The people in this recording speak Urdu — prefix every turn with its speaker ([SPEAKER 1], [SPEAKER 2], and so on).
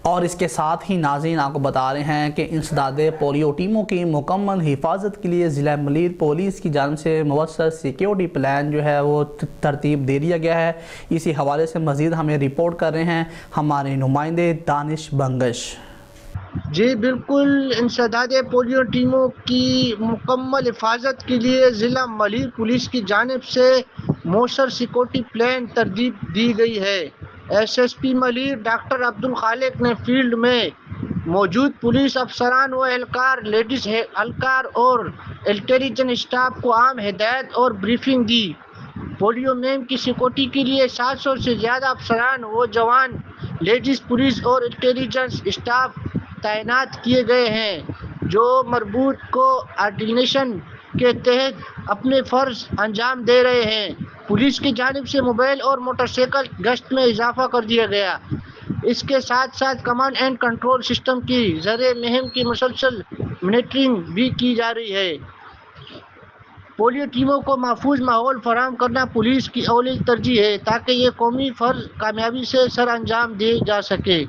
[SPEAKER 1] اور اس کے ساتھ ہی ناظرین آپ کو بتا رہے ہیں کہ انسداد پولیو ٹیموں کی مکمل حفاظت کے لیے ضلع ملیر پولیس کی جانب سے مؤثر سیکیورٹی پلان جو ہے وہ ترتیب دے دیا گیا ہے۔ اسی حوالے سے مزید ہمیں رپورٹ کر رہے ہیں ہمارے نمائندے دانش بنگش۔
[SPEAKER 2] جی بالکل، انسداد پولیو ٹیموں کی مکمل حفاظت کے لیے ضلع ملیر پولیس کی جانب سے مؤثر سیکورٹی پلان ترتیب دی گئی ہے۔ SSP Malir doctor Abdul Khaliq نے فیلڈ میں موجود پولیس افسران و اہلکار، لیڈیز اہلکار اور انٹیلیجنس اسٹاف کو اہم ہدایات اور بریفنگ دی۔ پولیو مہم کی سیکورٹی کے لیے 700 سے زیادہ افسران و جوان، لیڈیز پولیس اور انٹیلیجنس اسٹاف تعینات کیے گئے ہیں، جو مربوط کوآرڈینیشن کے تحت اپنے فرض انجام دے رہے ہیں۔ پولیس کی جانب سے موبائل اور موٹر سائیکل گشت میں اضافہ کر دیا گیا۔ اس کے ساتھ ساتھ کمانڈ اینڈ کنٹرول سسٹم کی ذریعے مہم کی مسلسل مانیٹرنگ بھی کی جا رہی ہے۔ پولیو ٹیموں کو محفوظ ماحول فراہم کرنا پولیس کی اول ترجیح ہے تاکہ یہ قومی فرض کامیابی سے سر انجام دیا جا سکے۔